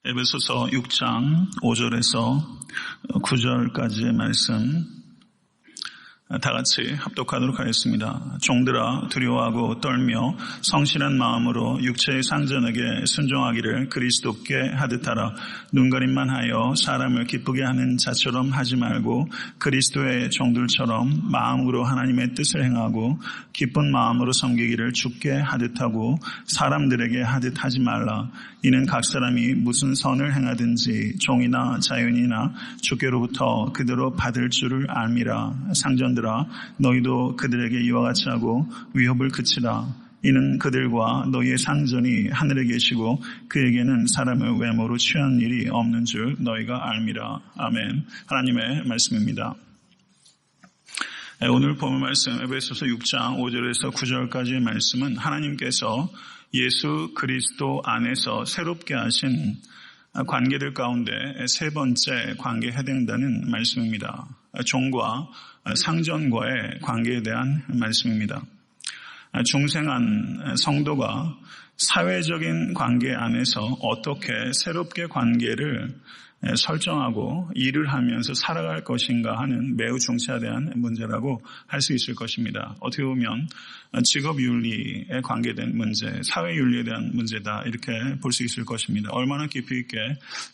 에베소서 6장 5절에서 9절까지의 말씀 다 같이 합독하도록 하겠습니다. 종들아 두려워하고 떨며 성실한 마음으로 육체의 상전에게 순종하기를 그리스도께 하듯 하라. 눈가림만 하여 사람을 기쁘게 하는 자처럼 하지 말고 그리스도의 종들처럼 마음으로 하나님의 뜻을 행하고 기쁜 마음으로 섬기기를 주께 하듯 하고 사람들에게 하듯 하지 말라. 이는 각 사람이 무슨 선을 행하든지 종이나 자연이나 주께로부터 그대로 받을 줄을 알미라. 상전들아 너희도 그들에게 이와 같이 하고 위협을 그치라. 이는 그들과 너희의 상전이 하늘에 계시고 그에게는 사람을 외모로 취한 일이 없는 줄 너희가 알미라. 아멘. 하나님의 말씀입니다. 오늘 본문 말씀 에베소서 6장 5절에서 9절까지의 말씀은 하나님께서 예수 그리스도 안에서 새롭게 하신 관계들 가운데 세 번째 관계에 해당되는 말씀입니다. 종과 상전과의 관계에 대한 말씀입니다. 중생한 성도가 사회적인 관계 안에서 어떻게 새롭게 관계를 설정하고 일을 하면서 살아갈 것인가 하는 매우 중차대한 문제라고 할 수 있을 것입니다. 어떻게 보면 직업윤리에 관계된 문제, 사회윤리에 대한 문제다 이렇게 볼 수 있을 것입니다. 얼마나 깊이 있게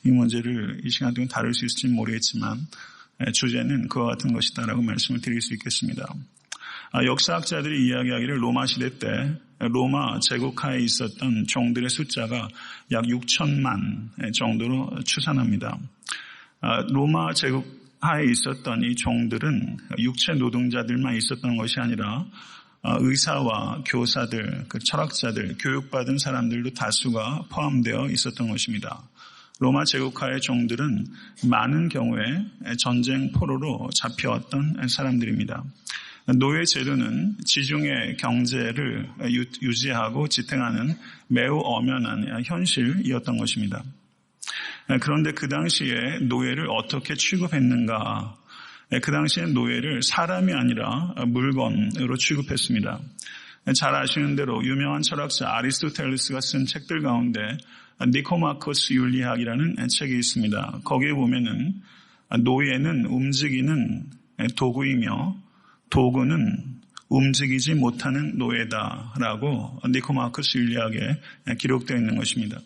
이 문제를 이 시간 동안 다룰 수 있을지 모르겠지만 주제는 그와 같은 것이다라고 말씀을 드릴 수 있겠습니다. 역사학자들이 이야기하기를 로마 시대 때 로마 제국하에 있었던 종들의 숫자가 약 6천만 정도로 추산합니다. 로마 제국하에 있었던 이 종들은 육체 노동자들만 있었던 것이 아니라 의사와 교사들, 철학자들, 교육받은 사람들도 다수가 포함되어 있었던 것입니다. 로마 제국하의 종들은 많은 경우에 전쟁 포로로 잡혀왔던 사람들입니다. 노예 제도는 지중해 경제를 유지하고 지탱하는 매우 엄연한 현실이었던 것입니다. 그런데 그 당시에 노예를 어떻게 취급했는가? 그 당시에 노예를 사람이 아니라 물건으로 취급했습니다. 잘 아시는 대로 유명한 철학자 아리스토텔레스가 쓴 책들 가운데 니코마코스 윤리학이라는 책이 있습니다. 거기에 보면은 노예는 움직이는 도구이며 도구는 움직이지 못하는 노예다라고 니코마코스 윤리학에 기록되어 있는 것입니다.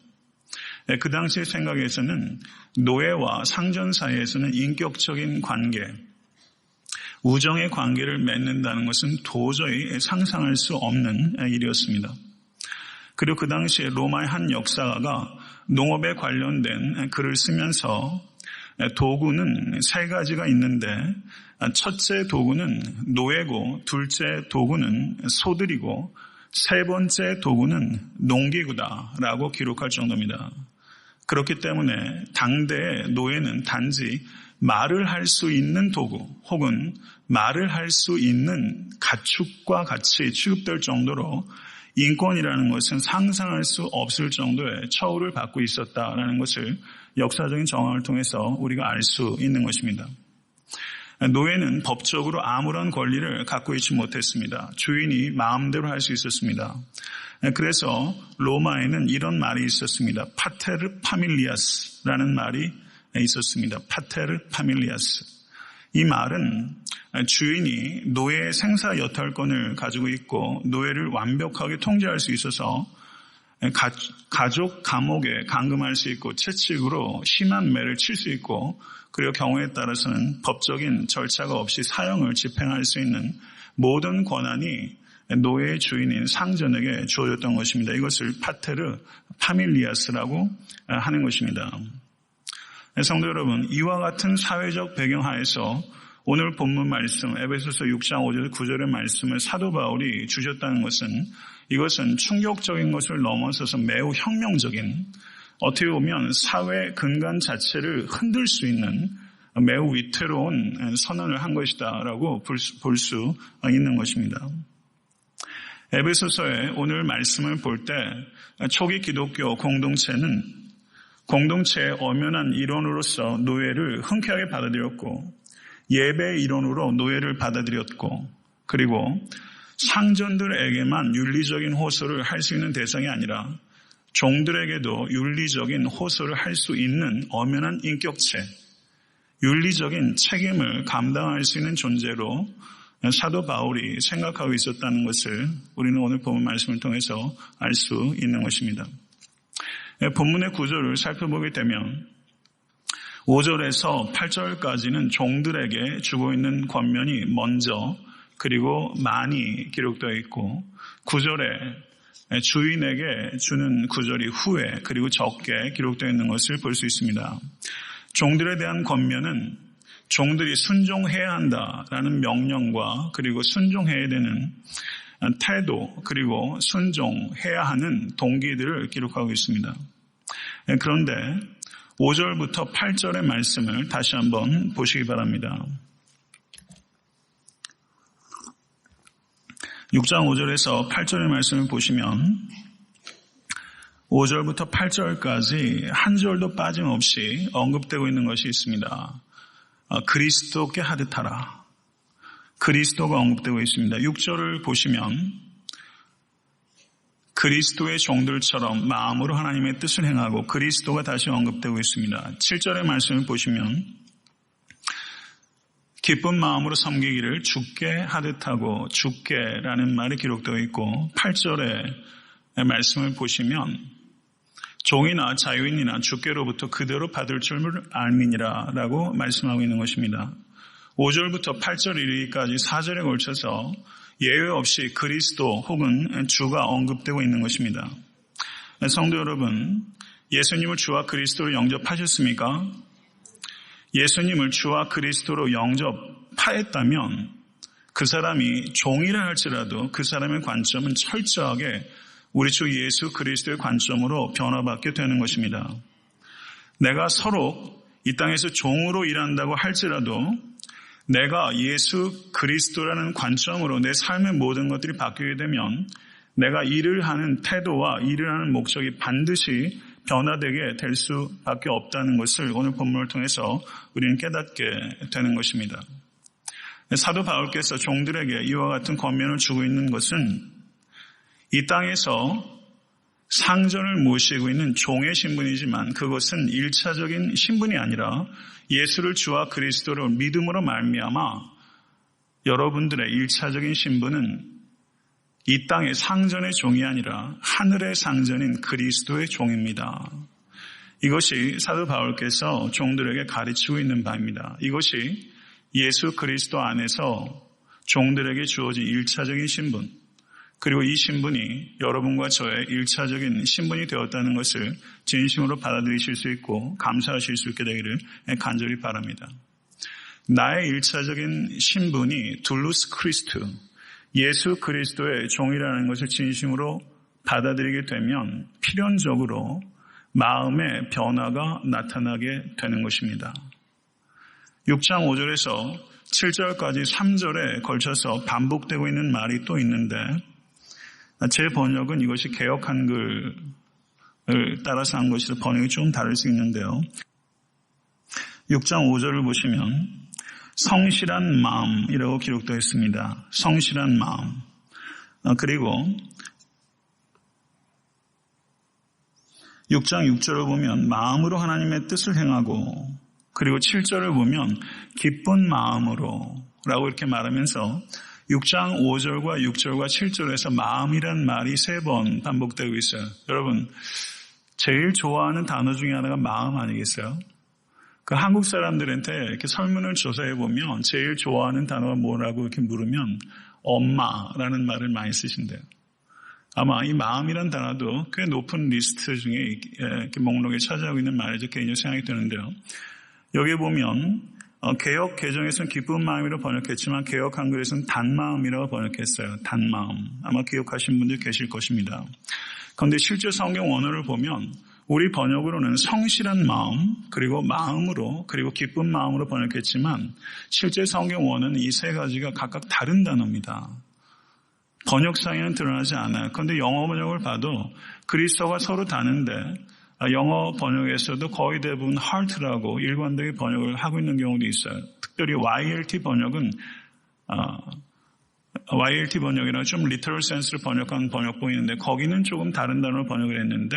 그 당시의 생각에서는 노예와 상전 사이에서는 인격적인 관계, 우정의 관계를 맺는다는 것은 도저히 상상할 수 없는 일이었습니다. 그리고 그 당시에 로마의 한 역사가가 농업에 관련된 글을 쓰면서 도구는 세 가지가 있는데 첫째 도구는 노예고 둘째 도구는 소들이고 세 번째 도구는 농기구다라고 기록할 정도입니다. 그렇기 때문에 당대의 노예는 단지 말을 할 수 있는 도구 혹은 말을 할 수 있는 가축과 같이 취급될 정도로 인권이라는 것은 상상할 수 없을 정도의 처우를 받고 있었다라는 것을 역사적인 정황을 통해서 우리가 알 수 있는 것입니다. 노예는 법적으로 아무런 권리를 갖고 있지 못했습니다. 주인이 마음대로 할 수 있었습니다. 그래서 로마에는 이런 말이 있었습니다. 파테르 파밀리아스라는 말이 있었습니다. 파테르 파밀리아스. 이 말은 주인이 노예의 생사 여탈권을 가지고 있고 노예를 완벽하게 통제할 수 있어서 가족 감옥에 감금할 수 있고 채찍으로 심한 매를 칠 수 있고 그리고 경우에 따라서는 법적인 절차가 없이 사형을 집행할 수 있는 모든 권한이 노예의 주인인 상전에게 주어졌던 것입니다. 이것을 파테르 파밀리아스라고 하는 것입니다. 성도 여러분, 이와 같은 사회적 배경하에서 오늘 본문 말씀 에베소서 6장 5절 9절의 말씀을 사도 바울이 주셨다는 것은 이것은 충격적인 것을 넘어서서 매우 혁명적인 어떻게 보면 사회 근간 자체를 흔들 수 있는 매우 위태로운 선언을 한 것이다라고 볼 수 있는 것입니다. 에베소서의 오늘 말씀을 볼 때 초기 기독교 공동체는 공동체의 엄연한 일원으로서 노예를 흔쾌하게 받아들였고 예배의 일원으로 노예를 받아들였고 그리고 상전들에게만 윤리적인 호소를 할 수 있는 대상이 아니라 종들에게도 윤리적인 호소를 할 수 있는 엄연한 인격체, 윤리적인 책임을 감당할 수 있는 존재로 사도 바울이 생각하고 있었다는 것을 우리는 오늘 본문 말씀을 통해서 알 수 있는 것입니다. 본문의 구조를 살펴보게 되면 5절에서 8절까지는 종들에게 주고 있는 권면이 먼저 그리고 많이 기록되어 있고 9절에 주인에게 주는 구절이 후에 그리고 적게 기록되어 있는 것을 볼 수 있습니다. 종들에 대한 권면은 종들이 순종해야 한다라는 명령과 그리고 순종해야 되는 태도 그리고 순종해야 하는 동기들을 기록하고 있습니다. 그런데 5절부터 8절의 말씀을 다시 한번 보시기 바랍니다. 6장 5절에서 8절의 말씀을 보시면 5절부터 8절까지 한 절도 빠짐없이 언급되고 있는 것이 있습니다. 그리스도께 하듯 하라. 그리스도가 언급되고 있습니다. 6절을 보시면 그리스도의 종들처럼 마음으로 하나님의 뜻을 행하고 그리스도가 다시 언급되고 있습니다. 7절의 말씀을 보시면 기쁜 마음으로 섬기기를 주께 하듯 하고 주께라는 말이 기록되어 있고 8절의 말씀을 보시면 종이나 자유인이나 주께로부터 그대로 받을 줄을 알미니라 라고 말씀하고 있는 것입니다. 5절부터 8절 이르기까지 4절에 걸쳐서 예외 없이 그리스도 혹은 주가 언급되고 있는 것입니다. 성도 여러분, 예수님을 주와 그리스도로 영접하셨습니까? 예수님을 주와 그리스도로 영접하였다면 그 사람이 종이라 할지라도 그 사람의 관점은 철저하게 우리 주 예수 그리스도의 관점으로 변화받게 되는 것입니다. 내가 서로 이 땅에서 종으로 일한다고 할지라도 내가 예수 그리스도라는 관점으로 내 삶의 모든 것들이 바뀌게 되면 내가 일을 하는 태도와 일을 하는 목적이 반드시 변화되게 될 수밖에 없다는 것을 오늘 본문을 통해서 우리는 깨닫게 되는 것입니다. 사도 바울께서 종들에게 이와 같은 권면을 주고 있는 것은 이 땅에서 상전을 모시고 있는 종의 신분이지만 그것은 1차적인 신분이 아니라 예수를 주와 그리스도를 믿음으로 말미암아 여러분들의 1차적인 신분은 이 땅의 상전의 종이 아니라 하늘의 상전인 그리스도의 종입니다. 이것이 사도 바울께서 종들에게 가르치고 있는 바입니다. 이것이 예수 그리스도 안에서 종들에게 주어진 1차적인 신분, 그리고 이 신분이 여러분과 저의 1차적인 신분이 되었다는 것을 진심으로 받아들이실 수 있고 감사하실 수 있게 되기를 간절히 바랍니다. 나의 1차적인 신분이 둘루스 크리스트, 예수 그리스도의 종이라는 것을 진심으로 받아들이게 되면 필연적으로 마음의 변화가 나타나게 되는 것입니다. 6장 5절에서 7절까지 3절에 걸쳐서 반복되고 있는 말이 또 있는데 제 번역은 이것이 개역 한글을 따라서 한 것이라 번역이 좀 다를 수 있는데요. 6장 5절을 보시면 성실한 마음이라고 기록되어 있습니다. 성실한 마음. 그리고 6장 6절을 보면 마음으로 하나님의 뜻을 행하고 그리고 7절을 보면 기쁜 마음으로 라고 이렇게 말하면서 6장 5절과 6절과 7절에서 마음이란 말이 3번 반복되고 있어요. 여러분, 제일 좋아하는 단어 중에 하나가 마음 아니겠어요? 그 한국 사람들한테 이렇게 설문을 조사해 보면 제일 좋아하는 단어가 뭐라고 이렇게 물으면 엄마라는 말을 많이 쓰신대요. 아마 이 마음이란 단어도 꽤 높은 리스트 중에 이렇게 목록에 차지하고 있는 말이죠. 개인적으로 생각이 드는데요. 여기에 보면 개역 개정에서는 기쁜 마음이라고 번역했지만 개역 한글에서는 단마음이라고 번역했어요. 단마음. 아마 기억하신 분들 계실 것입니다. 그런데 실제 성경 원어를 보면 우리 번역으로는 성실한 마음, 그리고 마음으로, 그리고 기쁜 마음으로 번역했지만 실제 성경 원어는 이 3가지가 각각 다른 단어입니다. 번역상에는 드러나지 않아요. 그런데 영어 번역을 봐도 그리스도가 서로 다른데 영어 번역에서도 거의 대부분 heart라고 일관되게 번역을 하고 있는 경우도 있어요. 특별히 YLT 번역은 YLT 번역이랑 좀 리터럴 센스로 번역한 번역본이 있는데 거기는 조금 다른 단어로 번역을 했는데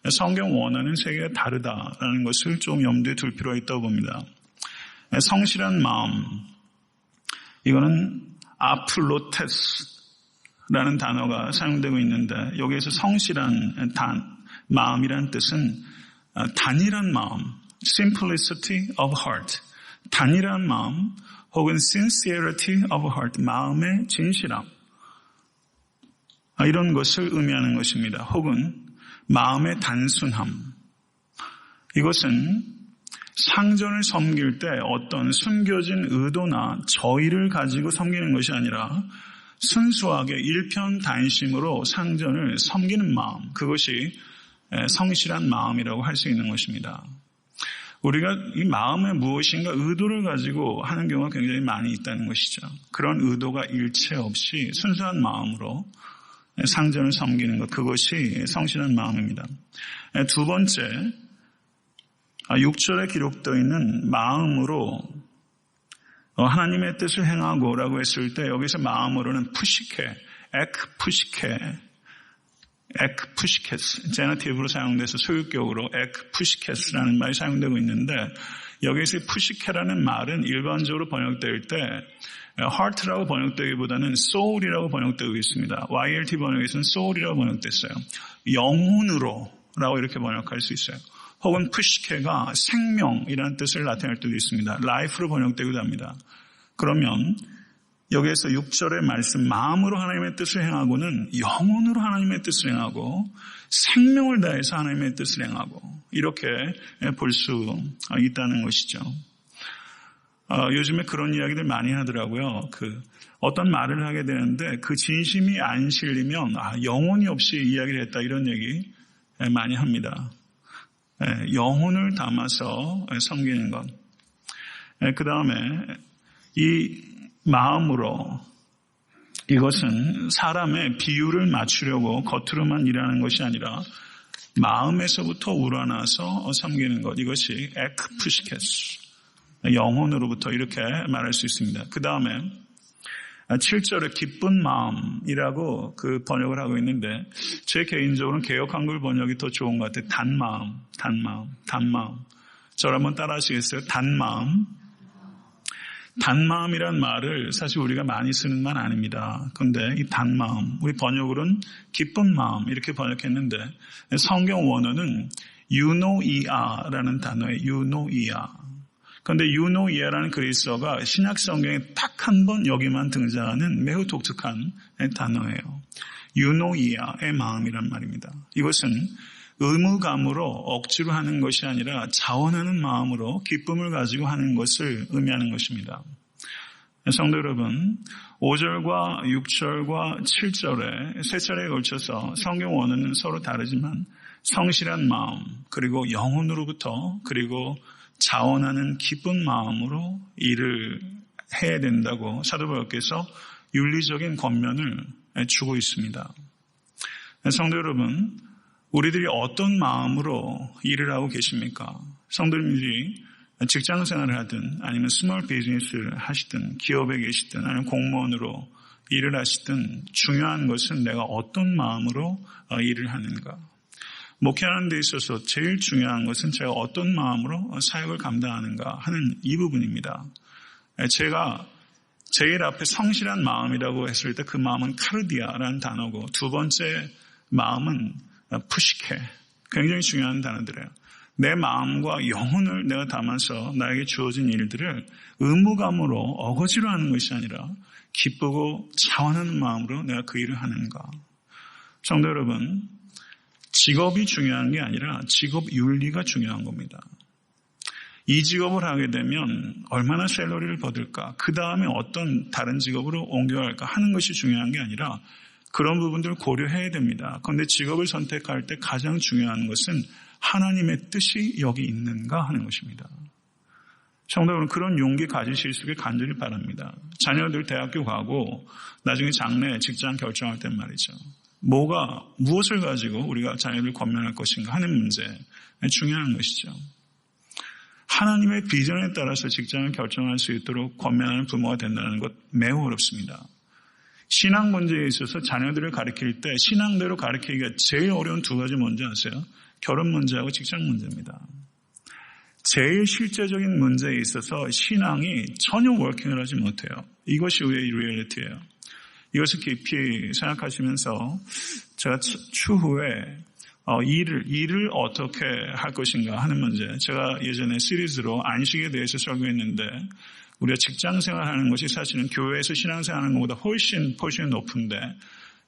성경 원어는 세 개가 다르다라는 것을 좀 염두에 둘 필요가 있다고 봅니다. 성실한 마음, 이거는 아플로테스라는 단어가 사용되고 있는데 여기에서 성실한 마음이라는 뜻은 단일한 마음, simplicity of heart, 단일한 마음 혹은 sincerity of heart, 마음의 진실함, 이런 것을 의미하는 것입니다. 혹은 마음의 단순함. 이것은 상전을 섬길 때 어떤 숨겨진 의도나 저의를 가지고 섬기는 것이 아니라 순수하게 일편단심으로 상전을 섬기는 마음, 그것이 성실한 마음이라고 할 수 있는 것입니다. 우리가 이 마음에 무엇인가 의도를 가지고 하는 경우가 굉장히 많이 있다는 것이죠. 그런 의도가 일체 없이 순수한 마음으로 상전을 섬기는 것, 그것이 성실한 마음입니다. 두 번째, 6절에 기록되어 있는 마음으로 하나님의 뜻을 행하고 라고 했을 때 여기서 마음으로는 푸시케, 푸시케스, 제너티브로 사용돼서 소유격으로 푸시케스라는 말이 사용되고 있는데 여기서 푸시케라는 말은 일반적으로 번역될 때 heart라고 번역되기보다는 soul이라고 번역되고 있습니다. YLT 번역에서는 soul이라고 번역됐어요. 영혼으로 라고 이렇게 번역할 수 있어요. 혹은 푸시케가 생명이라는 뜻을 나타낼 때도 있습니다. life로 번역되기도 합니다. 그러면 여기에서 6절의 말씀, 마음으로 하나님의 뜻을 행하고는 영혼으로 하나님의 뜻을 행하고 생명을 다해서 하나님의 뜻을 행하고 이렇게 볼 수 있다는 것이죠. 요즘에 그런 이야기들 많이 하더라고요. 어떤 말을 하게 되는데 그 진심이 안 실리면 영혼이 없이 이야기를 했다, 이런 얘기 많이 합니다. 영혼을 담아서 섬기는 것. 그 다음에 이 마음으로, 이것은 사람의 비율을 맞추려고 겉으로만 일하는 것이 아니라 마음에서부터 우러나서 섬기는 것, 이것이 푸시케스, 영혼으로부터, 이렇게 말할 수 있습니다. 그 다음에 7절에 기쁜 마음이라고 번역을 하고 있는데 제 개인적으로는 개역 한글 번역이 더 좋은 것 같아요. 단마음. 저를 한번 따라 하시겠어요? 단마음이란 말을 사실 우리가 많이 쓰는 말 아닙니다. 그런데 이 단마음, 우리 번역으로는 기쁜 마음 이렇게 번역했는데 성경 원어는 유노이아라는 단어예요. 유노이아. 그런데 유노이아라는 그리스어가 신약 성경에 딱 한 번 여기만 등장하는 매우 독특한 단어예요. 유노이아의 마음이란 말입니다. 이것은 의무감으로 억지로 하는 것이 아니라 자원하는 마음으로 기쁨을 가지고 하는 것을 의미하는 것입니다. 성도 여러분, 5절과 6절과 7절에 세 차례에 걸쳐서 성경 원어는 서로 다르지만 성실한 마음, 그리고 영혼으로부터, 그리고 자원하는 기쁜 마음으로 일을 해야 된다고 사도 바울께서 윤리적인 권면을 주고 있습니다. 성도 여러분, 우리들이 어떤 마음으로 일을 하고 계십니까? 성도님들이 직장 생활을 하든 아니면 스몰 비즈니스를 하시든 기업에 계시든 아니면 공무원으로 일을 하시든 중요한 것은 내가 어떤 마음으로 일을 하는가. 목회하는 데 있어서 제일 중요한 것은 제가 어떤 마음으로 사역을 감당하는가 하는 이 부분입니다. 제가 제일 앞에 성실한 마음이라고 했을 때 그 마음은 카르디아라는 단어고 두 번째 마음은 푸시케, 굉장히 중요한 단어들이에요. 내 마음과 영혼을 내가 담아서 나에게 주어진 일들을 의무감으로 어거지로 하는 것이 아니라 기쁘고 자원하는 마음으로 내가 그 일을 하는가. 성도 여러분, 직업이 중요한 게 아니라 직업 윤리가 중요한 겁니다. 이 직업을 하게 되면 얼마나 샐러리를 받을까, 그 다음에 어떤 다른 직업으로 옮겨갈까 하는 것이 중요한 게 아니라 그런 부분들을 고려해야 됩니다. 그런데 직업을 선택할 때 가장 중요한 것은 하나님의 뜻이 여기 있는가 하는 것입니다. 성도 여러분, 그런 용기 가지실 수 있게 간절히 바랍니다. 자녀들 대학교 가고 나중에 장래 직장 결정할 때 말이죠. 무엇을 가지고 우리가 자녀들 권면할 것인가 하는 문제, 중요한 것이죠. 하나님의 비전에 따라서 직장을 결정할 수 있도록 권면하는 부모가 된다는 것 매우 어렵습니다. 신앙 문제에 있어서 자녀들을 가르칠 때 신앙대로 가르치기가 제일 어려운 두 가지 뭔지 아세요? 결혼 문제하고 직장 문제입니다. 제일 실제적인 문제에 있어서 신앙이 전혀 워킹을 하지 못해요. 이것이 우리의 리얼리티예요. 이것을 깊이 생각하시면서 제가 추후에 일을 어떻게 할 것인가 하는 문제, 제가 예전에 시리즈로 안식에 대해서 설교했는데 우리가 직장 생활하는 것이 사실은 교회에서 신앙생활하는 것보다 훨씬 높은데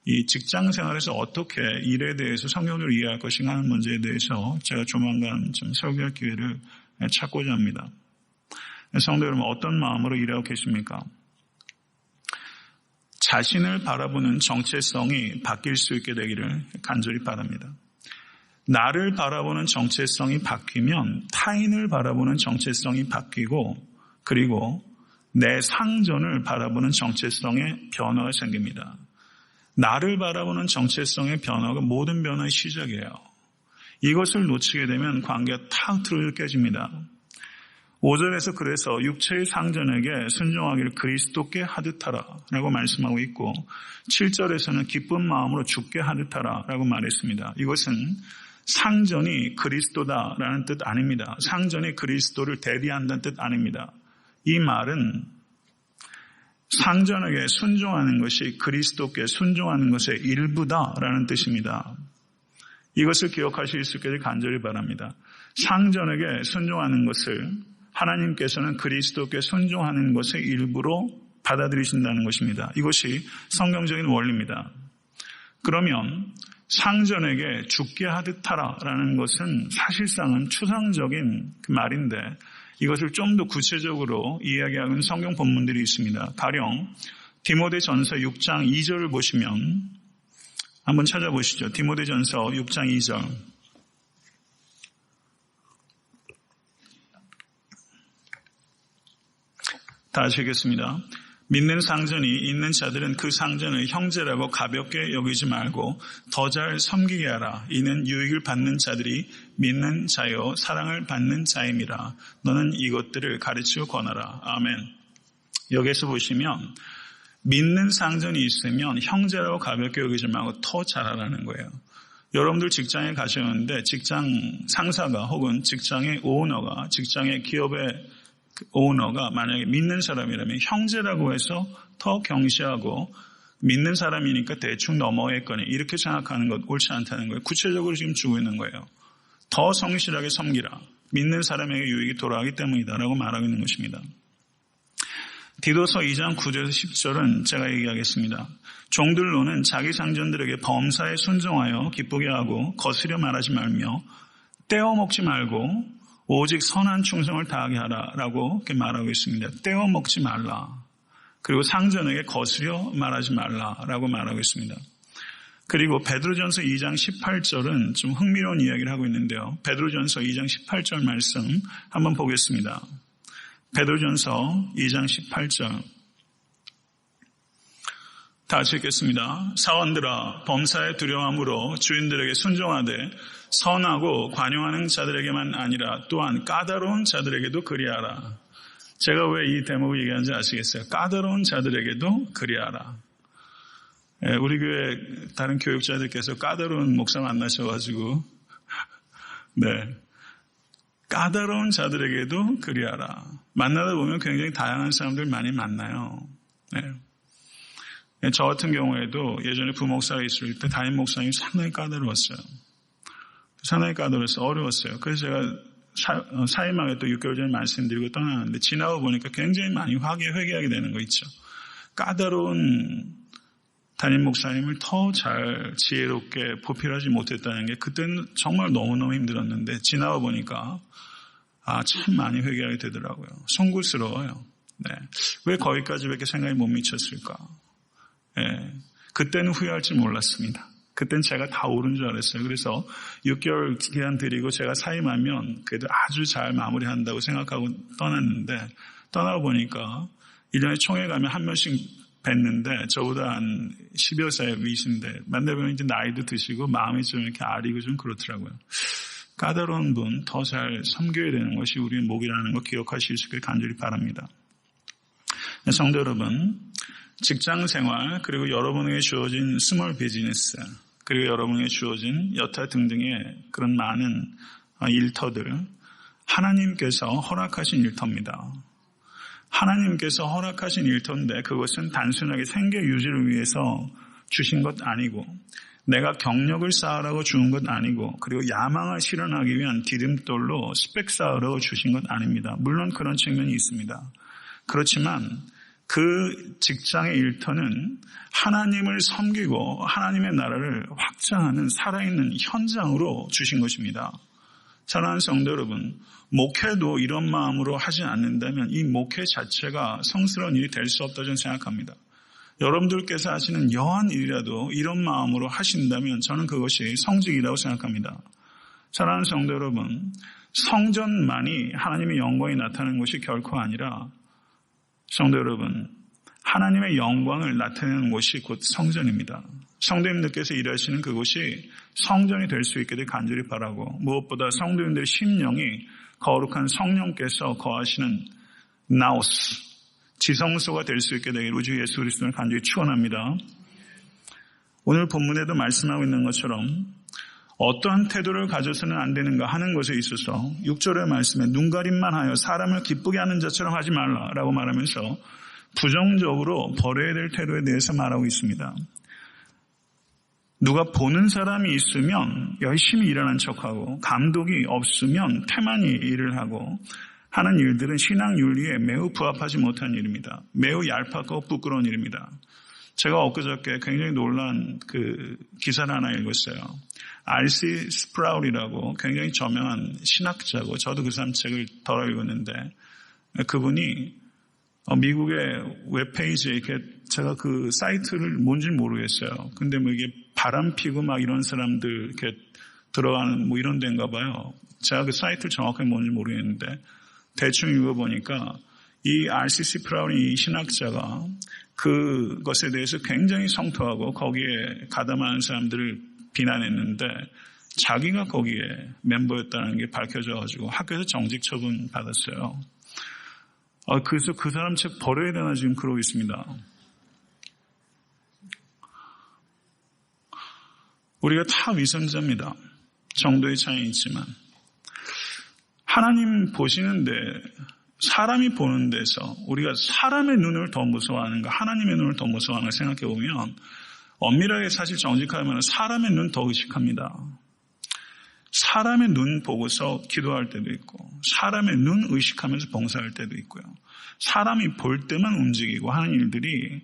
이 직장 생활에서 어떻게 일에 대해서 성경적으로 이해할 것인가 하는 문제에 대해서 제가 조만간 좀 설교할 기회를 찾고자 합니다. 성도 여러분, 어떤 마음으로 일하고 계십니까? 자신을 바라보는 정체성이 바뀔 수 있게 되기를 간절히 바랍니다. 나를 바라보는 정체성이 바뀌면 타인을 바라보는 정체성이 바뀌고, 그리고 내 상전을 바라보는 정체성의 변화가 생깁니다. 나를 바라보는 정체성의 변화가 모든 변화의 시작이에요. 이것을 놓치게 되면 관계가 탁 틀어져 깨집니다. 5절에서 그래서 육체의 상전에게 순종하기를 그리스도께 하듯 하라 라고 말씀하고 있고, 7절에서는 기쁜 마음으로 죽게 하듯 하라 라고 말했습니다. 이것은 상전이 그리스도다라는 뜻 아닙니다. 상전이 그리스도를 대리한다는 뜻 아닙니다. 이 말은 상전에게 순종하는 것이 그리스도께 순종하는 것의 일부다라는 뜻입니다. 이것을 기억하실 수 있기를 간절히 바랍니다. 상전에게 순종하는 것을 하나님께서는 그리스도께 순종하는 것의 일부로 받아들이신다는 것입니다. 이것이 성경적인 원리입니다. 그러면 상전에게 죽게 하듯 하라라는 것은 사실상은 추상적인 그 말인데 이것을 좀 더 구체적으로 이야기하는 성경 본문들이 있습니다. 가령 디모데전서 6장 2절을 보시면 한번 찾아보시죠. 디모데전서 6장 2절. 다시 읽겠습니다. 믿는 상전이 있는 자들은 그 상전을 형제라고 가볍게 여기지 말고 더 잘 섬기게 하라. 이는 유익을 받는 자들이 믿는 자요 사랑을 받는 자임이라. 너는 이것들을 가르치고 권하라. 아멘. 여기서 보시면 믿는 상전이 있으면 형제라고 가볍게 여기지 말고 더 잘하라는 거예요. 여러분들 직장에 가셨는데 직장 상사가 혹은 직장의 오너가, 직장의 기업의 오너가 만약에 믿는 사람이라면 형제라고 해서 더 경시하고 믿는 사람이니까 대충 넘어했거니 이렇게 생각하는 것 옳지 않다는 거예요. 구체적으로 지금 주고 있는 거예요. 더 성실하게 섬기라. 믿는 사람에게 유익이 돌아가기 때문이다라고 말하고 있는 것입니다. 디도서 2장 9절에서 10절은 제가 얘기하겠습니다. 종들로는 자기 상전들에게 범사에 순종하여 기쁘게 하고 거스려 말하지 말며 떼어먹지 말고 오직 선한 충성을 다하게 하라라고 이렇게 말하고 있습니다. 떼어먹지 말라. 그리고 상전에게 거스려 말하지 말라라고 말하고 있습니다. 그리고 베드로전서 2장 18절은 좀 흥미로운 이야기를 하고 있는데요. 베드로전서 2장 18절 말씀 한번 보겠습니다. 베드로전서 2장 18절 다시 읽겠습니다. 사원들아 범사에 두려움으로 주인들에게 순종하되 선하고 관용하는 자들에게만 아니라 또한 까다로운 자들에게도 그리하라. 제가 왜 이 대목을 얘기하는지 아시겠어요? 까다로운 자들에게도 그리하라. 우리 교회 다른 교육자들께서 까다로운 목사 만나셔가지고 까다로운 자들에게도 그리하라. 만나다 보면 굉장히 다양한 사람들 많이 만나요. 저 같은 경우에도 예전에 부목사가 있을 때 담임 목사님이 상당히 까다로웠어요. 상당히 까다로워서 어려웠어요. 그래서 제가 사임하게 또 6개월 전에 말씀드리고 떠나는데 지나고 보니까 굉장히 많이 회개하게 되는 거 있죠. 까다로운 담임 목사님을 더 잘 지혜롭게 보필하지 못했다는 게 그때는 정말 너무너무 힘들었는데 지나고 보니까 참 많이 회개하게 되더라고요. 송구스러워요. 왜 거기까지 왜 이렇게 생각이 못 미쳤을까? 그때는 후회할지 몰랐습니다. 그때는 제가 다 옳은 줄 알았어요. 그래서 6개월 기간 드리고 제가 사임하면 그래도 아주 잘 마무리한다고 생각하고 떠났는데 떠나고 보니까 1년에 총회 가면 한 명씩 뵀는데 저보다 한 10여 살 위신데 만나보면 이제 나이도 드시고 마음이 좀 이렇게 아리고 좀 그렇더라고요. 까다로운 분 더 잘 섬겨야 되는 것이 우리의 목이라는 거 기억하실 수 있기를 간절히 바랍니다. 성도 여러분, 직장 생활, 그리고 여러분에게 주어진 스몰 비즈니스, 그리고 여러분에게 주어진 여타 등등의 그런 많은 일터들, 하나님께서 허락하신 일터입니다. 하나님께서 허락하신 일터인데 그것은 단순하게 생계 유지를 위해서 주신 것 아니고, 내가 경력을 쌓으라고 주는 것 아니고, 그리고 야망을 실현하기 위한 디딤돌로 스펙 쌓으라고 주신 것 아닙니다. 물론 그런 측면이 있습니다. 그렇지만 그 직장의 일터는 하나님을 섬기고 하나님의 나라를 확장하는 살아있는 현장으로 주신 것입니다. 사랑하는 성도 여러분, 목회도 이런 마음으로 하지 않는다면 이 목회 자체가 성스러운 일이 될 수 없다고 저는 생각합니다. 여러분들께서 하시는 여한 일이라도 이런 마음으로 하신다면 저는 그것이 성직이라고 생각합니다. 사랑하는 성도 여러분, 성전만이 하나님의 영광이 나타나는 것이 결코 아니라, 성도 여러분, 하나님의 영광을 나타내는 곳이 곧 성전입니다. 성도님들께서 일하시는 그곳이 성전이 될 수 있게 되 간절히 바라고, 무엇보다 성도님들의 심령이 거룩한 성령께서 거하시는 나오스, 지성소가 될 수 있게 되기를 우주 예수 그리스도를 간절히 축원합니다. 오늘 본문에도 말씀하고 있는 것처럼 어떠한 태도를 가져서는 안 되는가 하는 것에 있어서 6절의 말씀에 눈가림만 하여 사람을 기쁘게 하는 자처럼 하지 말라라고 말하면서 부정적으로 버려야 될 태도에 대해서 말하고 있습니다. 누가 보는 사람이 있으면 열심히 일하는 척하고, 감독이 없으면 태만히 일을 하고 하는 일들은 신앙 윤리에 매우 부합하지 못한 일입니다. 매우 얄팍하고 부끄러운 일입니다. 제가 엊그저께 굉장히 놀란 그 기사를 하나 읽었어요. R.C. 스프라울이라고 굉장히 저명한 신학자고, 저도 그 사람 책을 덜어 읽었는데, 그분이 미국의 웹페이지에 이렇게, 제가 그 사이트를 뭔지 모르겠어요. 근데 뭐 이게 바람 피고 막 이런 사람들 이렇게 들어가는 뭐 이런 데인가 봐요. 제가 그 사이트를 정확하게 뭔지 모르겠는데, 대충 읽어보니까 이 R.C. 스프라울이 이 신학자가 그것에 대해서 굉장히 성토하고 거기에 가담하는 사람들을 비난했는데, 자기가 거기에 멤버였다는 게 밝혀져가지고 학교에서 정직 처분 받았어요. 그래서 그 사람 책 버려야 되나 지금 그러고 있습니다. 우리가 다 위선자입니다. 정도의 차이는 있지만 하나님 보시는데, 사람이 보는 데서 우리가 사람의 눈을 더 무서워하는가 하나님의 눈을 더 무서워하는가 생각해 보면, 엄밀하게 사실 정직하면 사람의 눈 더 의식합니다. 사람의 눈 보고서 기도할 때도 있고, 사람의 눈 의식하면서 봉사할 때도 있고요. 사람이 볼 때만 움직이고 하는 일들이,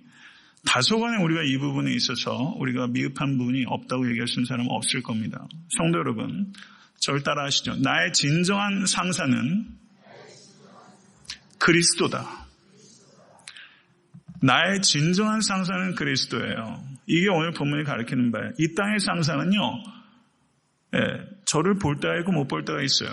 다소간에 우리가 이 부분에 있어서 우리가 미흡한 부분이 없다고 얘기할 수 있는 사람은 없을 겁니다. 성도 여러분, 저를 따라 하시죠. 나의 진정한 상사는 그리스도다. 나의 진정한 상사는 그리스도예요. 이게 오늘 본문이 가르치는 바예요. 이 땅의 상사는요, 저를 볼 때가 있고 못 볼 때가 있어요.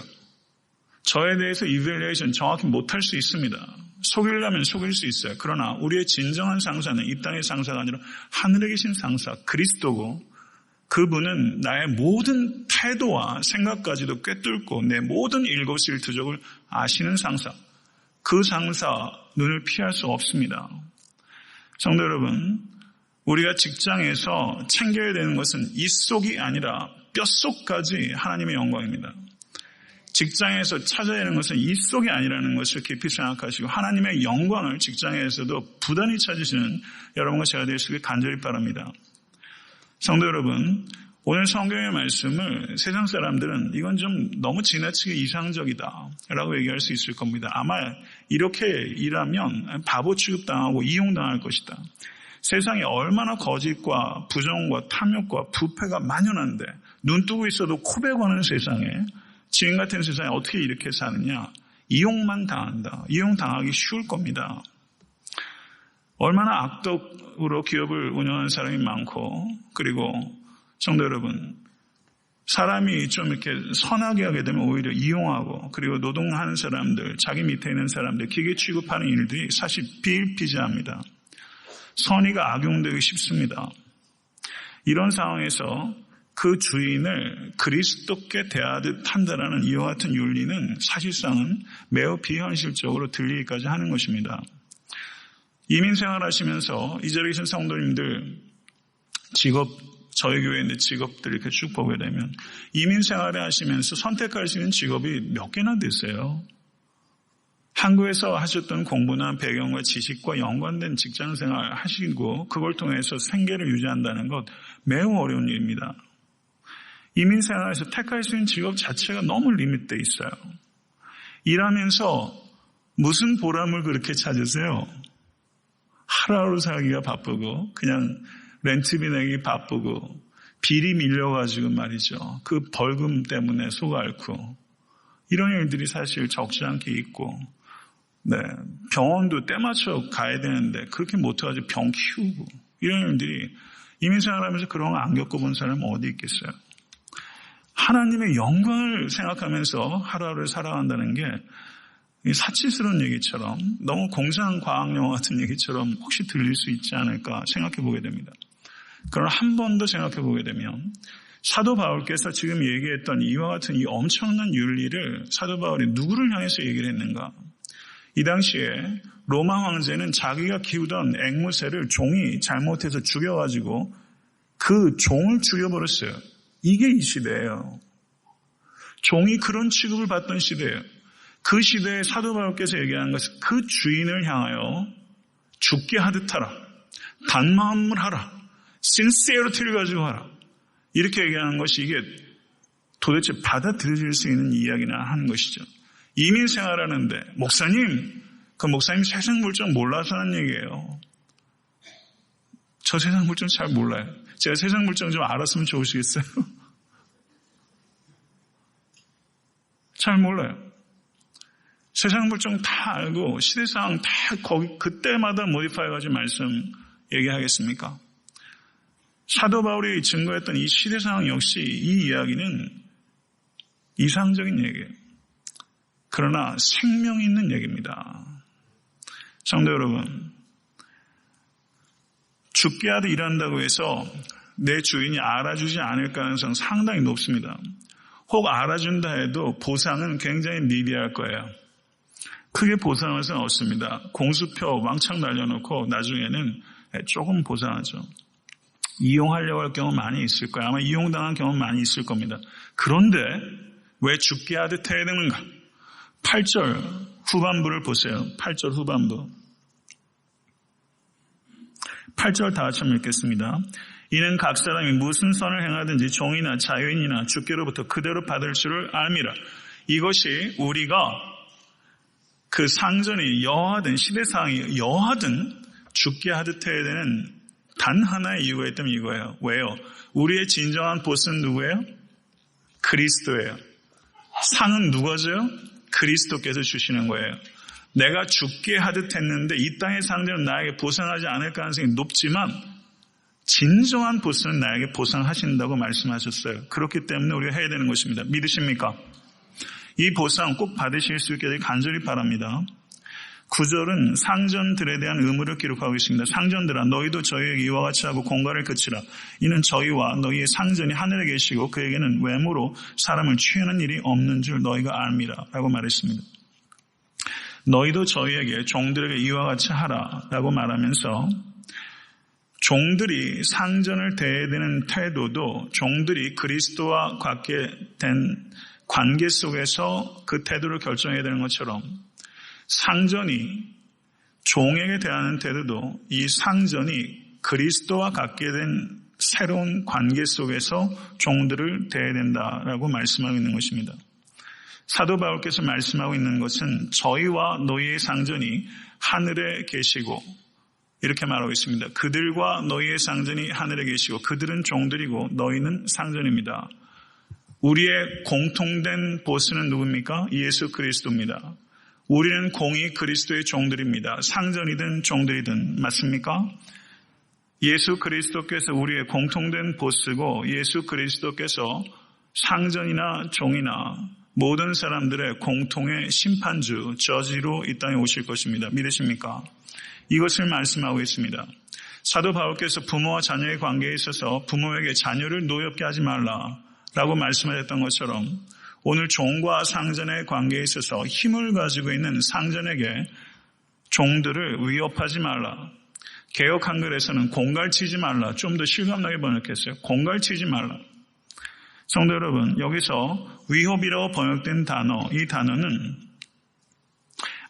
저에 대해서 이밸리에이션 정확히 못할 수 있습니다. 속이려면 속일 수 있어요. 그러나 우리의 진정한 상사는 이 땅의 상사가 아니라 하늘에 계신 상사 그리스도고, 그분은 나의 모든 태도와 생각까지도 꿰뚫고 내 모든 일거수일투족을 아시는 상사, 그 상사 눈을 피할 수 없습니다. 성도 여러분, 우리가 직장에서 챙겨야 되는 것은 입속이 아니라 뼛속까지 하나님의 영광입니다. 직장에서 찾아야 하는 것은 입속이 아니라는 것을 깊이 생각하시고, 하나님의 영광을 직장에서도 부단히 찾으시는 여러분과 제가 될 수 있게 간절히 바랍니다. 성도 여러분, 오늘 성경의 말씀을 세상 사람들은 이건 좀 너무 지나치게 이상적이다 라고 얘기할 수 있을 겁니다. 아마 이렇게 일하면 바보 취급당하고 이용당할 것이다. 세상에 얼마나 거짓과 부정과 탐욕과 부패가 만연한데, 눈 뜨고 있어도 코베거는 세상에, 지금 같은 세상에 어떻게 이렇게 사느냐. 이용만 당한다. 이용당하기 쉬울 겁니다. 얼마나 악덕으로 기업을 운영하는 사람이 많고, 그리고 성도 여러분, 사람이 좀 이렇게 선하게 하게 되면 오히려 이용하고, 그리고 노동하는 사람들, 자기 밑에 있는 사람들, 기계 취급하는 일들이 사실 비일비재합니다. 선의가 악용되기 쉽습니다. 이런 상황에서 그 주인을 그리스도께 대하듯 한다라는 이와 같은 윤리는 사실상은 매우 비현실적으로 들리기까지 하는 것입니다. 이민 생활하시면서 이 자리에 계신 성도님들 직업, 저희 교회에 있는 직업들 이렇게 쭉 보게 되면 이민 생활을 하시면서 선택할 수 있는 직업이 몇 개나 되세요. 한국에서 하셨던 공부나 배경과 지식과 연관된 직장 생활 하시고 그걸 통해서 생계를 유지한다는 것 매우 어려운 일입니다. 이민 생활에서 택할 수 있는 직업 자체가 너무 리밋되어 있어요. 일하면서 무슨 보람을 그렇게 찾으세요? 하루하루 살기가 바쁘고 그냥 렌트비 내기 바쁘고 비리 밀려가지고 말이죠. 그 벌금 때문에 속 앓고 이런 일들이 사실 적지 않게 있고 병원도 때맞춰 가야 되는데 그렇게 못해가지고 병 키우고 이런 일들이 이민생활하면서 그런 거 안 겪어본 사람은 어디 있겠어요. 하나님의 영광을 생각하면서 하루하루를 살아간다는 게 사치스러운 얘기처럼 너무 공상과학영화 같은 얘기처럼 혹시 들릴 수 있지 않을까 생각해 보게 됩니다. 그러나 한 번 더 생각해 보게 되면 사도 바울께서 지금 얘기했던 이와 같은 이 엄청난 윤리를 사도 바울이 누구를 향해서 얘기를 했는가? 이 당시에 로마 황제는 자기가 키우던 앵무새를 종이 잘못해서 죽여가지고 그 종을 죽여버렸어요. 이게 이 시대예요. 종이 그런 취급을 받던 시대예요. 그 시대에 사도 바울께서 얘기하는 것은 그 주인을 향하여 죽게 하듯 하라. 단마음을 하라. 신세어리티를 가지고 하라. 이렇게 얘기하는 것이 이게 도대체 받아들여질 수 있는 이야기나 하는 것이죠. 이민 생활하는데 목사님, 그 목사님 세상 물정 몰라서 하는 얘기예요. 저 세상 물정 잘 몰라요. 제가 세상 물정 좀 알았으면 좋으시겠어요? 잘 몰라요. 세상 물정 다 알고 시대상 다 거기 그때마다 모디파이해가지고 말씀 얘기하겠습니까? 사도 바울이 증거했던 이 시대상 역시 이 이야기는 이상적인 얘기예요. 그러나 생명 있는 얘기입니다. 성도 여러분, 죽게 하듯 일한다고 해서 내 주인이 알아주지 않을 가능성 상당히 높습니다. 혹 알아준다 해도 보상은 굉장히 미비할 거예요. 크게 보상할 수는 없습니다. 공수표 왕창 날려놓고 나중에는 조금 보상하죠. 이용하려고 할 경우 많이 있을 거예요. 아마 이용당한 경우 많이 있을 겁니다. 그런데 왜 죽게 하듯 해야 되는가? 8절 후반부를 보세요. 8절 후반부. 8절 다 같이 읽겠습니다. 이는 각 사람이 무슨 선을 행하든지 종이나 자유인이나 주께로부터 그대로 받을 줄을 알미라. 이것이 우리가 그 상전이 여하든 시대상이 여하든 죽게 하듯 해야 되는 단 하나의 이유가 있다면 이거예요. 왜요? 우리의 진정한 보스는 누구예요? 그리스도예요. 상은 누가 줘요? 그리스도께서 주시는 거예요. 내가 죽게 하듯 했는데 이 땅의 상전은 나에게 보상하지 않을 가능성이 높지만 진정한 보스는 나에게 보상하신다고 말씀하셨어요. 그렇기 때문에 우리가 해야 되는 것입니다. 믿으십니까? 이 보상 꼭 받으실 수 있게 되길 간절히 바랍니다. 9절은 상전들에 대한 의무를 기록하고 있습니다. 상전들아 너희도 저희에게 이와 같이 하고 공갈을 그치라. 이는 저희와 너희의 상전이 하늘에 계시고 그에게는 외모로 사람을 취하는 일이 없는 줄 너희가 알미라 라고 말했습니다. 너희도 저희에게 종들에게 이와 같이 하라 라고 말하면서 종들이 상전을 대해야 되는 태도도 종들이 그리스도와 갖게 된 관계 속에서 그 태도를 결정해야 되는 것처럼 상전이 종에게 대하는 태도도 이 상전이 그리스도와 갖게 된 새로운 관계 속에서 종들을 대해야 된다라고 말씀하고 있는 것입니다. 사도 바울께서 말씀하고 있는 것은 저희와 너희의 상전이 하늘에 계시고 이렇게 말하고 있습니다. 그들과 너희의 상전이 하늘에 계시고 그들은 종들이고 너희는 상전입니다. 우리의 공통된 보스는 누굽니까? 예수 그리스도입니다. 우리는 공의 그리스도의 종들입니다. 상전이든 종들이든 맞습니까? 예수 그리스도께서 우리의 공통된 보스고 예수 그리스도께서 상전이나 종이나 모든 사람들의 공통의 심판주, 저지로 이 땅에 오실 것입니다. 믿으십니까? 이것을 말씀하고 있습니다. 사도 바울께서 부모와 자녀의 관계에 있어서 부모에게 자녀를 노엽게 하지 말라라고 말씀하셨던 것처럼 오늘 종과 상전의 관계에 있어서 힘을 가지고 있는 상전에게 종들을 위협하지 말라. 개역 한글에서는 공갈치지 말라. 좀 더 실감나게 번역했어요. 공갈치지 말라. 성도 여러분, 여기서 위협이라고 번역된 단어, 이 단어는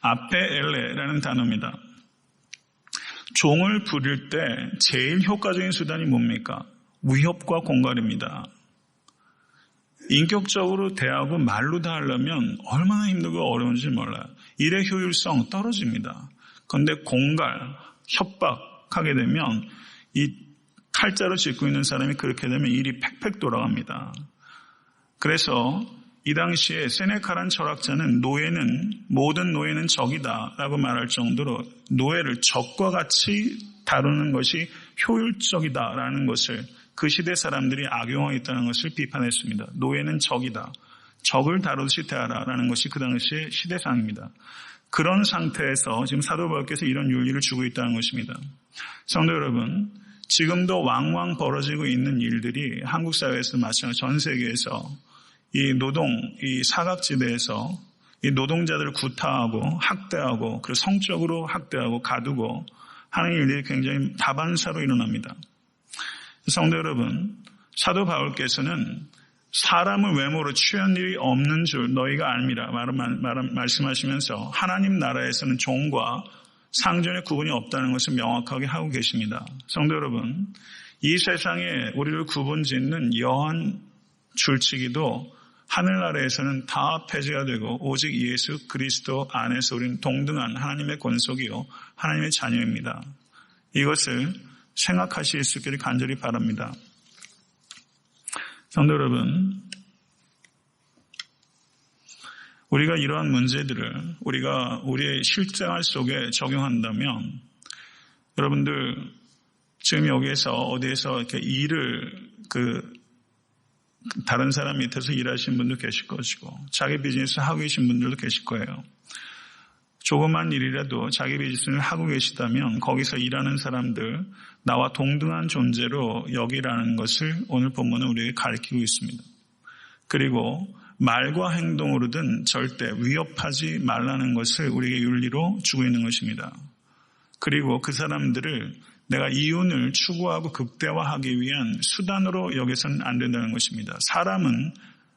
아페엘레라는 단어입니다. 종을 부릴 때 제일 효과적인 수단이 뭡니까? 위협과 공갈입니다. 인격적으로 대하고 말로 다 하려면 얼마나 힘들고 어려운지 몰라요. 일의 효율성 떨어집니다. 그런데 공갈, 협박하게 되면 이 칼자루 짚고 있는 사람이 그렇게 되면 일이 팩팩 돌아갑니다. 그래서 이 당시에 세네카란 철학자는 모든 노예는 적이다 라고 말할 정도로 노예를 적과 같이 다루는 것이 효율적이다라는 것을 그 시대 사람들이 악용하고 있다는 것을 비판했습니다. 노예는 적이다. 적을 다루듯이 대하라라는 것이 그 당시의 시대상입니다. 그런 상태에서 지금 사도 바울께서 이런 윤리를 주고 있다는 것입니다. 성도 여러분, 지금도 왕왕 벌어지고 있는 일들이 한국 사회에서 마찬가지 전 세계에서 이 사각지대에서 이 노동자들을 구타하고 학대하고 그리고 성적으로 학대하고 가두고 하는 일들이 굉장히 다반사로 일어납니다. 성도 여러분, 사도 바울께서는 사람을 외모로 취한 일이 없는 줄 너희가 알미라 말씀하시면서 하나님 나라에서는 종과 상전의 구분이 없다는 것을 명확하게 하고 계십니다. 성도 여러분, 이 세상에 우리를 구분짓는 여한 줄치기도 하늘나라에서는 다 폐지가 되고 오직 예수 그리스도 안에서 우리는 동등한 하나님의 권속이요 하나님의 자녀입니다. 이것을 생각하실 수 있기를 간절히 바랍니다. 성도 여러분, 우리가 이러한 문제들을 우리가 우리의 실생활 속에 적용한다면 여러분들 지금 여기에서 어디에서 이렇게 일을 다른 사람 밑에서 일하시는 분도 계실 것이고 자기 비즈니스 하고 계신 분들도 계실 거예요. 조그만 일이라도 자기 비즈니스를 하고 계시다면 거기서 일하는 사람들 나와 동등한 존재로 여기라는 것을 오늘 본문은 우리에게 가르치고 있습니다. 그리고 말과 행동으로든 절대 위협하지 말라는 것을 우리에게 윤리로 주고 있는 것입니다. 그리고 그 사람들을 내가 이윤을 추구하고 극대화하기 위한 수단으로 여기서는 안 된다는 것입니다. 사람은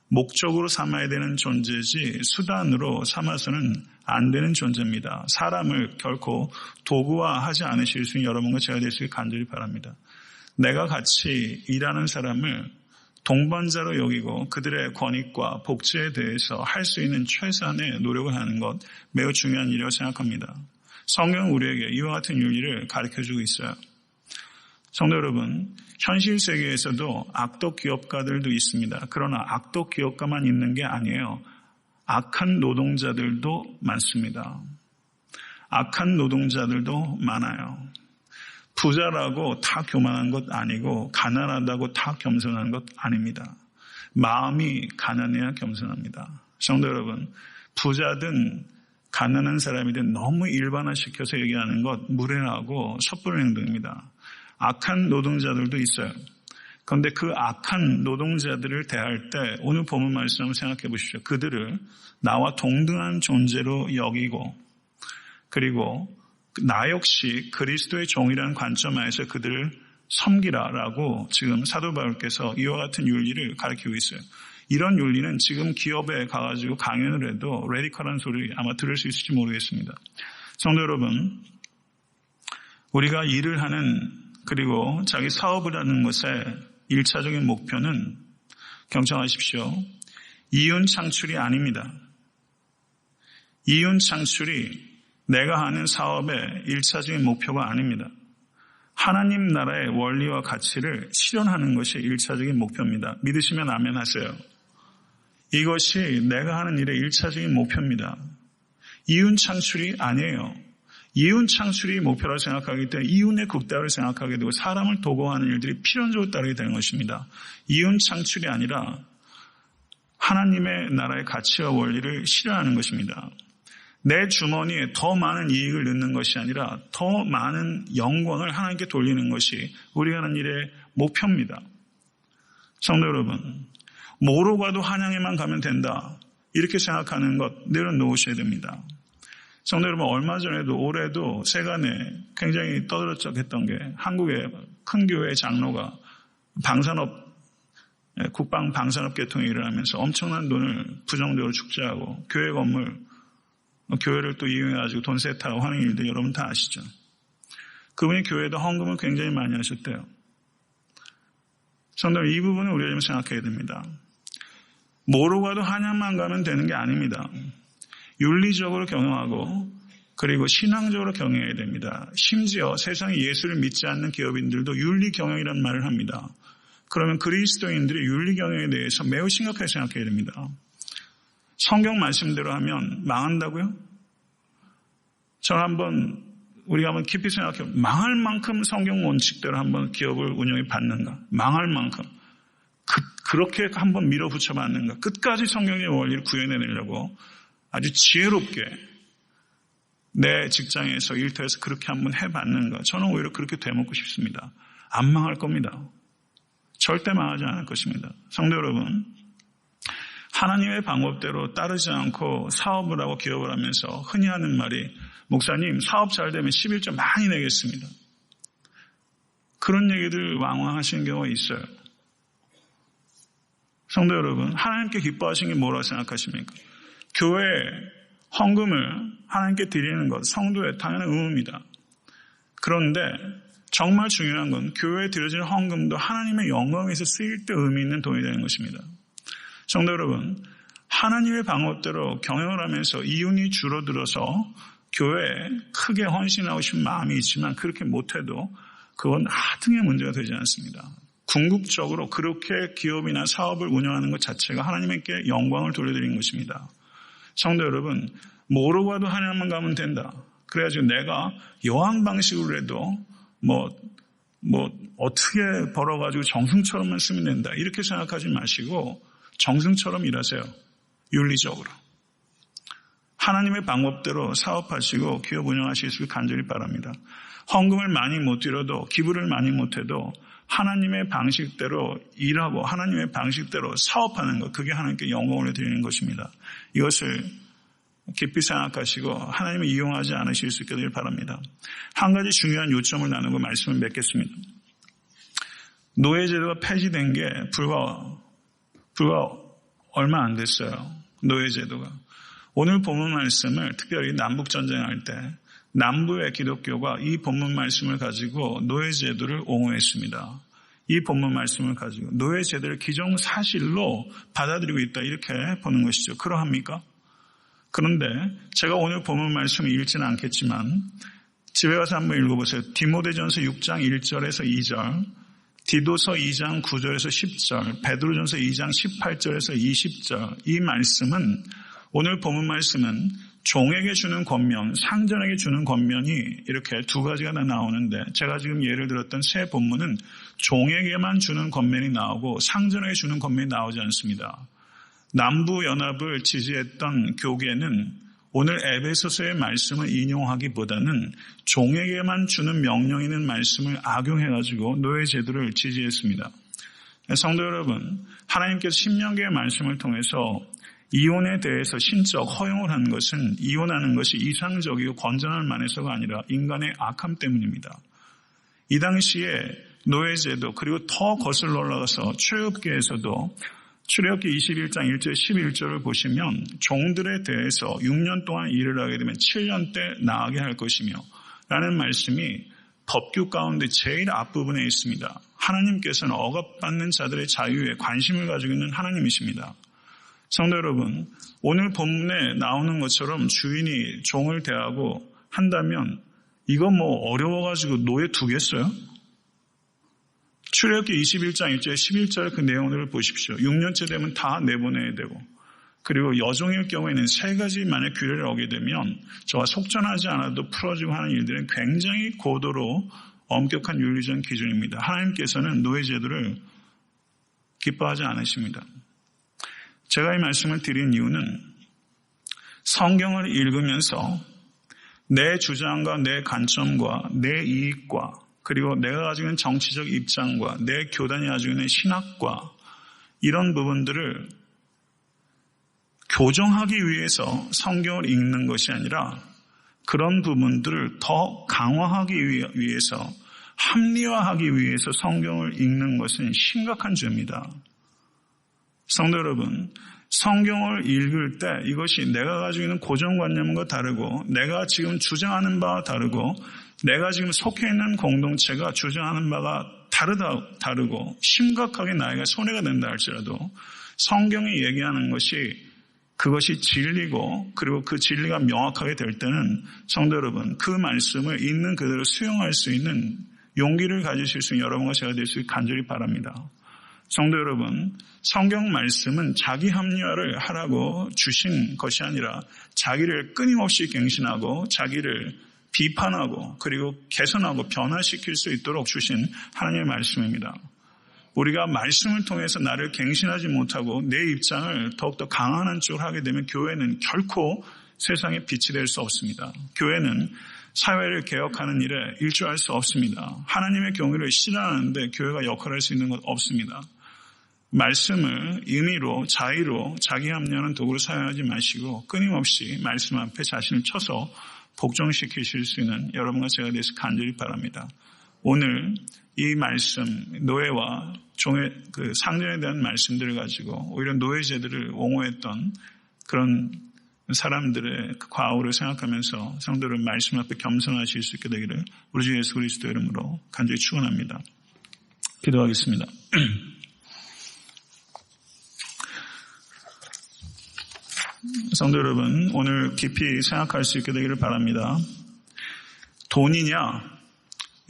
목적으로 삼아야 되는 존재지 수단으로 삼아서는 안 되는 존재입니다. 사람을 결코 도구화하지 않으실 수 있는 여러분과 제가 될 수 있게 간절히 바랍니다. 내가 같이 일하는 사람을 동반자로 여기고 그들의 권익과 복지에 대해서 할 수 있는 최선의 노력을 하는 것 매우 중요한 일이라고 생각합니다. 성경은 우리에게 이와 같은 윤리를 가르쳐주고 있어요. 성도 여러분, 현실 세계에서도 악독 기업가들도 있습니다. 그러나 악독 기업가만 있는 게 아니에요. 악한 노동자들도 많습니다. 악한 노동자들도 많아요. 부자라고 다 교만한 것 아니고 가난하다고 다 겸손한 것 아닙니다. 마음이 가난해야 겸손합니다. 성도 여러분, 부자든 가난한 사람이든 너무 일반화시켜서 얘기하는 것 무례하고 섣부른 행동입니다. 악한 노동자들도 있어요. 그런데 그 악한 노동자들을 대할 때 오늘 본문 말씀을 생각해 보십시오. 그들을 나와 동등한 존재로 여기고 그리고 나 역시 그리스도의 종이라는 관점 하에서 그들을 섬기라라고 지금 사도 바울께서 이와 같은 윤리를 가르치고 있어요. 이런 윤리는 지금 기업에 가가지고 강연을 해도 레디컬한 소리 아마 들을 수 있을지 모르겠습니다. 성도 여러분, 우리가 일을 하는 그리고 자기 사업을 하는 것의 1차적인 목표는 경청하십시오. 이윤 창출이 아닙니다. 이윤 창출이 내가 하는 사업의 1차적인 목표가 아닙니다. 하나님 나라의 원리와 가치를 실현하는 것이 1차적인 목표입니다. 믿으시면 아멘 하세요. 이것이 내가 하는 일의 1차적인 목표입니다. 이윤 창출이 아니에요. 이윤 창출이 목표라고 생각하기 때문에 이윤의 극대화를 생각하게 되고 사람을 도구하는 일들이 필연적으로 따르게 되는 것입니다. 이윤 창출이 아니라 하나님의 나라의 가치와 원리를 실현하는 것입니다. 내 주머니에 더 많은 이익을 넣는 것이 아니라 더 많은 영광을 하나님께 돌리는 것이 우리가 하는 일의 목표입니다. 성도 여러분, 뭐로 가도 한양에만 가면 된다. 이렇게 생각하는 것 내려놓으셔야 됩니다. 성도 여러분, 얼마 전에도 올해도 세간에 굉장히 떠들썩했던 게 한국의 큰 교회 장로가 국방 방산업 계통이 일어나면서 엄청난 돈을 부정적으로 축제하고 교회 건물, 교회를 또 이용해가지고 돈 세탁하고 하는 일들 여러분 다 아시죠? 그분이 교회에다 헌금을 굉장히 많이 하셨대요. 성도 여러분, 이 부분을 우리가 좀 생각해야 됩니다. 뭐로 가도 한양만 가면 되는 게 아닙니다. 윤리적으로 경영하고 그리고 신앙적으로 경영해야 됩니다. 심지어 세상에 예수를 믿지 않는 기업인들도 윤리 경영이라는 말을 합니다. 그러면 그리스도인들의 윤리 경영에 대해서 매우 심각하게 생각해야 됩니다. 성경 말씀대로 하면 망한다고요? 우리가 한번 깊이 생각해, 망할 만큼 성경 원칙대로 한번 기업을 운영해 봤는가? 망할 만큼. 그렇게 한번 밀어붙여 봤는가? 끝까지 성경의 원리를 구현해내려고 아주 지혜롭게 내 직장에서 일터에서 그렇게 한번 해봤는가? 저는 오히려 그렇게 되먹고 싶습니다. 안 망할 겁니다. 절대 망하지 않을 것입니다. 성도 여러분, 하나님의 방법대로 따르지 않고 사업을 하고 기업을 하면서 흔히 하는 말이, 목사님 사업 잘 되면 11조 많이 내겠습니다. 그런 얘기들 왕왕하시는 경우가 있어요. 성도 여러분, 하나님께 기뻐하신 게 뭐라고 생각하십니까? 교회 헌금을 하나님께 드리는 것, 성도의 당연한 의무입니다. 그런데 정말 중요한 건 교회에 드려지는 헌금도 하나님의 영광에 서 쓰일 때 의미 있는 돈이 되는 것입니다. 성도 여러분, 하나님의 방법대로 경영을 하면서 이윤이 줄어들어서 교회에 크게 헌신하고 싶은 마음이 있지만 그렇게 못해도 그건 하등의 문제가 되지 않습니다. 궁극적으로 그렇게 기업이나 사업을 운영하는 것 자체가 하나님께 영광을 돌려드리는 것입니다. 성도 여러분, 뭐로 가도 하나님만 가면 된다. 그래가지고 내가 여왕 방식으로 해도 어떻게 벌어가지고 정승처럼만 쓰면 된다. 이렇게 생각하지 마시고 정승처럼 일하세요. 윤리적으로. 하나님의 방법대로 사업하시고 기업 운영하시길 간절히 바랍니다. 헌금을 많이 못 드려도, 기부를 많이 못해도 하나님의 방식대로 일하고 하나님의 방식대로 사업하는 것, 그게 하나님께 영광을 드리는 것입니다. 이것을 깊이 생각하시고 하나님을 이용하지 않으실 수 있게 되길 바랍니다. 한 가지 중요한 요점을 나누고 말씀을 맺겠습니다. 노예제도가 폐지된 게 불과 얼마 안 됐어요. 노예제도가. 오늘 본문 말씀을 특별히 남북전쟁할 때 남부의 기독교가 이 본문 말씀을 가지고 노예제도를 옹호했습니다. 이 본문 말씀을 가지고 노예제도를 기정사실로 받아들이고 있다, 이렇게 보는 것이죠. 그러합니까? 그런데 제가 오늘 본문 말씀을 읽지는 않겠지만 집에 가서 한번 읽어보세요. 디모데전서 6장 1절에서 2절, 디도서 2장 9절에서 10절, 베드로전서 2장 18절에서 20절, 이 말씀은, 오늘 본문 말씀은 종에게 주는 권면, 상전에게 주는 권면이 이렇게 두 가지가 다 나오는데, 제가 지금 예를 들었던 세 본문은 종에게만 주는 권면이 나오고 상전에게 주는 권면이 나오지 않습니다. 남부연합을 지지했던 교계는 오늘 에베소서의 말씀을 인용하기보다는 종에게만 주는 명령 있는 말씀을 악용해가지고 노예제도를 지지했습니다. 성도 여러분, 하나님께서 신명기의 말씀을 통해서 이혼에 대해서 신적 허용을 한 것은 이혼하는 것이 이상적이고 건전한 만에서가 아니라 인간의 악함 때문입니다. 이 당시에 노예제도, 그리고 더 거슬러 올라가서 출애굽기에서도 출애굽기 21장 1절 11절을 보시면 종들에 대해서 6년 동안 일을 하게 되면 7년 때 나가게 할 것이며 라는 말씀이 법규 가운데 제일 앞부분에 있습니다. 하나님께서는 억압받는 자들의 자유에 관심을 가지고 있는 하나님이십니다. 성도 여러분, 오늘 본문에 나오는 것처럼 주인이 종을 대하고 한다면 이거 어려워가지고 노예 두겠어요? 출애굽기 21장 1절 11절 그 내용들을 보십시오. 6년째 되면 다 내보내야 되고, 그리고 여종일 경우에는 세 가지만의 규례를 어기게 되면 저와 속전하지 않아도 풀어지고 하는 일들은 굉장히 고도로 엄격한 윤리적 기준입니다. 하나님께서는 노예제도를 기뻐하지 않으십니다. 제가 이 말씀을 드린 이유는 성경을 읽으면서 내 주장과 내 관점과 내 이익과 그리고 내가 가지고 있는 정치적 입장과 내 교단이 가지고 있는 신학과 이런 부분들을 교정하기 위해서 성경을 읽는 것이 아니라 그런 부분들을 더 강화하기 위해서, 합리화하기 위해서 성경을 읽는 것은 심각한 죄입니다. 성도 여러분, 성경을 읽을 때 이것이 내가 가지고 있는 고정관념과 다르고, 내가 지금 주장하는 바와 다르고, 내가 지금 속해 있는 공동체가 주장하는 바가 다르고 심각하게 나에게 손해가 된다 할지라도 성경이 얘기하는 것이 그것이 진리고, 그리고 그 진리가 명확하게 될 때는 성도 여러분, 그 말씀을 있는 그대로 수용할 수 있는 용기를 가지실 수 있는 여러분과 제가 될 수 있게 간절히 바랍니다. 성도 여러분, 성경 말씀은 자기 합리화를 하라고 주신 것이 아니라 자기를 끊임없이 갱신하고 자기를 비판하고 그리고 개선하고 변화시킬 수 있도록 주신 하나님의 말씀입니다. 우리가 말씀을 통해서 나를 갱신하지 못하고 내 입장을 더욱더 강한 한쪽으로 하게 되면 교회는 결코 세상의 빛이 될 수 없습니다. 교회는 사회를 개혁하는 일에 일조할 수 없습니다. 하나님의 경의를 실현하는데 교회가 역할할 수 있는 것 없습니다. 말씀을 임의로, 자의로, 자기 합리화하는 도구로 사용하지 마시고 끊임없이 말씀 앞에 자신을 쳐서 복종시키실 수 있는 여러분과 제가 되어서 간절히 바랍니다. 오늘 이 말씀, 노예와 종의 그 상전에 대한 말씀들을 가지고 오히려 노예제들을 옹호했던 그런 사람들의 그 과오를 생각하면서 성도를 말씀 앞에 겸손하실 수 있게 되기를 우리 주 예수 그리스도 이름으로 간절히 축원합니다. 기도하겠습니다. 성도 여러분, 오늘 깊이 생각할 수 있게 되기를 바랍니다. 돈이냐,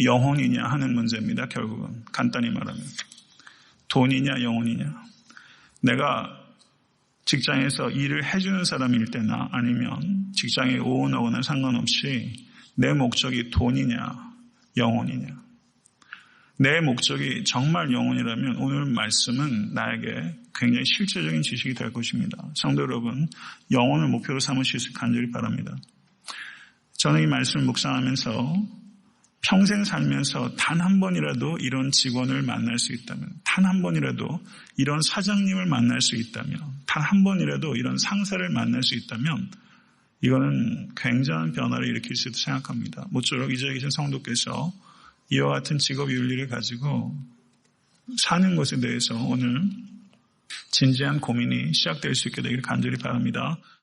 영혼이냐 하는 문제입니다. 결국은 간단히 말하면 돈이냐, 영혼이냐. 내가 직장에서 일을 해주는 사람일 때나 아니면 직장에 오은하거나 상관없이 내 목적이 돈이냐, 영혼이냐. 내 목적이 정말 영혼이라면 오늘 말씀은 나에게 굉장히 실제적인 지식이 될 것입니다. 성도 여러분, 영혼을 목표로 삼으실 수 간절히 바랍니다. 저는 이 말씀을 묵상하면서 평생 살면서 단 한 번이라도 이런 직원을 만날 수 있다면, 단 한 번이라도 이런 사장님을 만날 수 있다면, 단 한 번이라도 이런 상사를 만날 수 있다면 이거는 굉장한 변화를 일으킬 수 있다고 생각합니다. 모쪼록 이 자리에 계신 성도께서 이와 같은 직업 윤리를 가지고 사는 것에 대해서 오늘 진지한 고민이 시작될 수 있게 되기를 간절히 바랍니다.